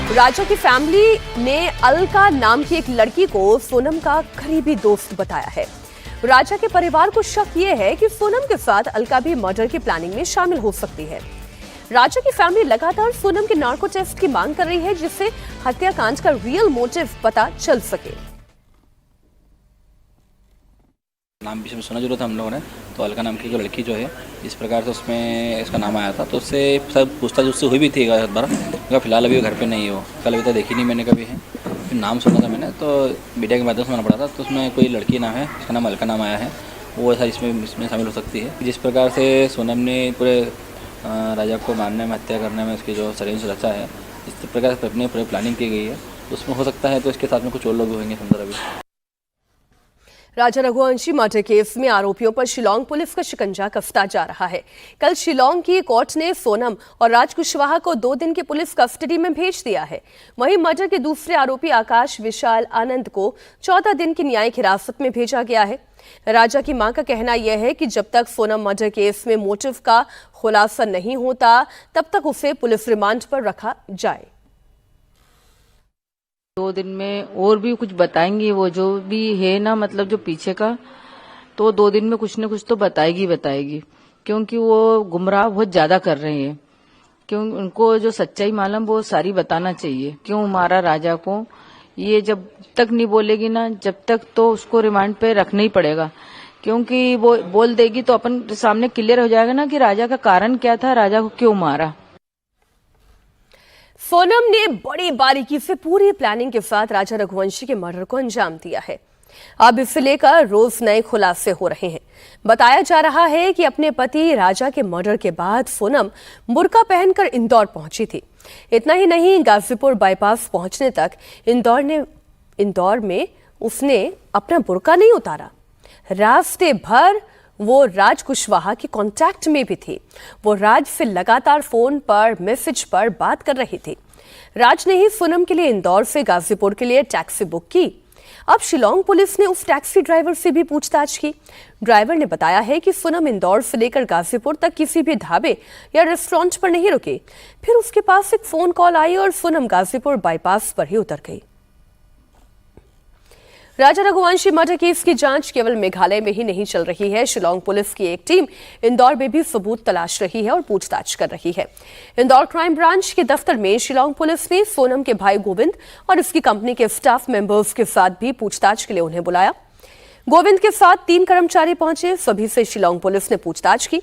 राजा की फैमिली ने अलका नाम की एक लड़की को सोनम का करीबी दोस्त बताया है। राजा के परिवार को शक ये है कि सोनम के साथ अलका भी मर्डर की प्लानिंग में शामिल हो सकती है। राजा की फैमिली लगातार सोनम के नार्को टेस्ट की मांग कर रही है, जिससे हत्याकांड का रियल मोटिव पता चल सके। नाम भी सुना जरूर था हम लोगों ने, तो अलका नाम की जो लड़की जो है इस प्रकार से उसमें इसका नाम आया था, तो उससे सब पूछताछ उससे हुई भी थी एक बार। फिलहाल अभी घर पे नहीं हो, कल अभी तक देखी नहीं मैंने कभी है। फिर नाम सुना था मैंने, तो मीडिया के माध्यम से सुना पड़ा था, तो उसमें कोई लड़की नाम है, उसका नाम अलका नाम आया है, वो ऐसा इसमें शामिल हो सकती है। जिस प्रकार से सोनम ने पूरे राजा को मारने में, हत्या करने में उसकी जो षड्यंत्र रचा है, इस प्रकार से अपनी पूरी प्लानिंग की गई है, उसमें हो सकता है तो इसके साथ में कुछ और लोग होंगे अंदर अभी। राजा रघुवंशी मर्डर केस में आरोपियों पर शिलांग पुलिस का शिकंजा कसता जा रहा है। कल शिलांग की कोर्ट ने सोनम और राज कुशवाहा को 2 दिन की पुलिस कस्टडी में भेज दिया है। वहीं मर्डर के दूसरे आरोपी आकाश विशाल आनंद को 14 दिन की न्यायिक हिरासत में भेजा गया है। राजा की मां का कहना यह है कि जब तक सोनम मर्डर केस में मोटिव का खुलासा नहीं होता, तब तक उसे पुलिस रिमांड पर रखा जाए। 2 दिन में और भी कुछ बताएंगे, वो जो भी है ना, मतलब जो पीछे का, तो 2 दिन में कुछ न कुछ तो बताएगी, क्योंकि वो गुमराह बहुत ज्यादा कर रहे हैं। क्यों उनको जो सच्चाई मालूम वो सारी बताना चाहिए, क्यों मारा राजा को। ये जब तक नहीं बोलेगी ना, जब तक तो उसको रिमांड पे रखना ही पड़ेगा, क्योंकि वो बोल देगी तो अपन सामने क्लियर हो जाएगा ना कि राजा का कारण क्या था, राजा को क्यों मारा। सोनम ने बड़ी बारीकी से पूरी प्लानिंग के साथ राजा रघुवंशी के मर्डर को अंजाम दिया है। अब इसे लेकर रोज नए खुलासे हो रहे हैं। बताया जा रहा है कि अपने पति राजा के मर्डर के बाद सोनम बुर्का पहनकर इंदौर पहुंची थी। इतना ही नहीं, गाजीपुर बाईपास पहुंचने तक इंदौर में उसने अपना बुर्का नहीं उतारा। रास्ते भर वो राज कुशवाहा के कांटेक्ट में भी थी। वो राज से लगातार फोन पर, मैसेज पर बात कर रही थी। राज ने ही सोनम के लिए इंदौर से गाजीपुर के लिए टैक्सी बुक की। अब शिलांग पुलिस ने उस टैक्सी ड्राइवर से भी पूछताछ की। ड्राइवर ने बताया है कि सोनम इंदौर से लेकर गाजीपुर तक किसी भी ढाबे या रेस्टोरेंट पर नहीं रुकी। फिर उसके पास एक फोन कॉल आई और सोनम गाजीपुर बाईपास पर ही उतर गई। राजा रघुवंशी मर्डर केस की जांच केवल मेघालय में ही नहीं चल रही है। शिलांग पुलिस की एक टीम इंदौर में भी सबूत तलाश रही है और पूछताछ कर रही है। इंदौर क्राइम ब्रांच के दफ्तर में शिलांग पुलिस ने सोनम के भाई गोविंद और उसकी कंपनी के स्टाफ मेंबर्स के साथ भी पूछताछ के लिए उन्हें बुलाया। गोविंद के साथ 3 कर्मचारी पहुंचे, सभी से शिलांग पुलिस ने पूछताछ की।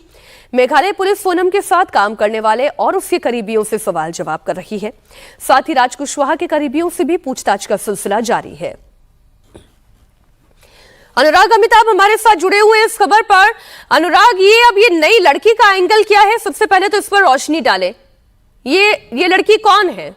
मेघालय पुलिस सोनम के साथ काम करने वाले और उसके करीबियों से सवाल जवाब कर रही है। साथ ही राज कुशवाहा के करीबियों से भी पूछताछ का सिलसिला जारी है। अनुराग अमिताभ हमारे साथ जुड़े हुए हैं इस खबर पर। अनुराग, ये नई लड़की का एंगल क्या है? सबसे पहले तो इस पर रोशनी डालें। ये लड़की कौन है?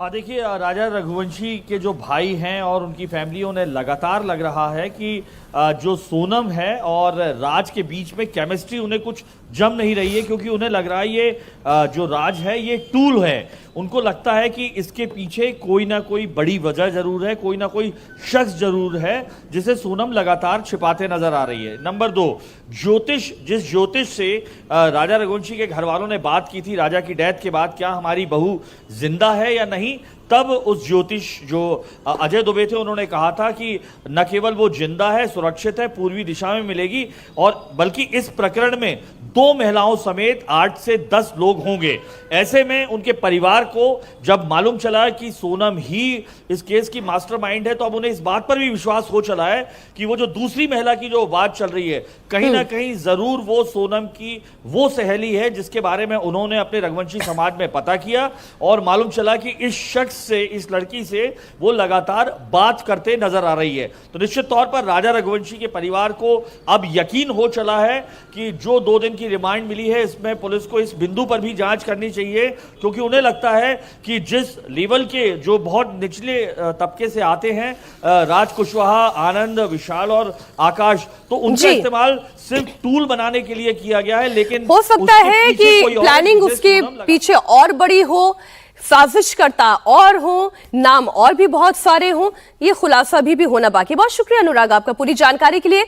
देखिए, राजा रघुवंशी के जो भाई हैं और उनकी फैमिलियों ने लगातार लग रहा है कि जो सोनम है और राज के बीच में केमिस्ट्री उन्हें कुछ जम नहीं रही है, क्योंकि उन्हें लग रहा है ये जो राज है ये टूल है। उनको लगता है कि इसके पीछे कोई ना कोई बड़ी वजह जरूर है, कोई ना कोई शख्स जरूर है जिसे सोनम लगातार छिपाते नजर आ रही है। नंबर 2, जिस ज्योतिष से राजा रघुवंशी के घर वालों ने बात की थी राजा की डेथ के बाद, क्या हमारी बहू जिंदा है या नहीं, तब उस ज्योतिष जो अजय दुबे थे उन्होंने कहा था कि न केवल वो जिंदा है, सुरक्षित है, पूर्वी दिशा में मिलेगी, और बल्कि इस प्रकरण में 2 महिलाओं समेत 8 से 10 लोग होंगे। ऐसे में उनके परिवार को जब मालूम चला कि सोनम ही इस केस की मास्टरमाइंड है, तो अब उन्हें इस बात पर भी विश्वास हो चला है कि वो जो दूसरी महिला की जो बात चल रही है, कहीं ना कहीं जरूर वो सोनम की वो सहेली है जिसके बारे में उन्होंने अपने रघुवंशी समाज में पता किया, और मालूम चला कि इस शख्स से, इस लड़की से वो लगातार बात करते नजर आ रही है। तो निश्चित तौर पर राजा रघुवंशी के परिवार को अब यकीन हो चला है कि जो 2 दिन की रिमांड मिली है, इसमें पुलिस को इस बिंदु पर भी जांच करनी चाहिए, क्योंकि उन्हें लगता है कि जिस लेवल के जो बहुत निचले तबके से आते हैं, राज कुशवाहा, आनंद, विशाल और आकाश, तो उनका इस्तेमाल सिर्फ टूल बनाने के लिए किया गया है। लेकिन हो सकता है कि प्लानिंग उसके पीछे और बड़ी हो, साजिशकर्ता और हो, नाम और भी बहुत सारे हों। ये खुलासा भी होना बाकी। बहुत शुक्रिया अनुराग आपका पूरी जानकारी के लिए।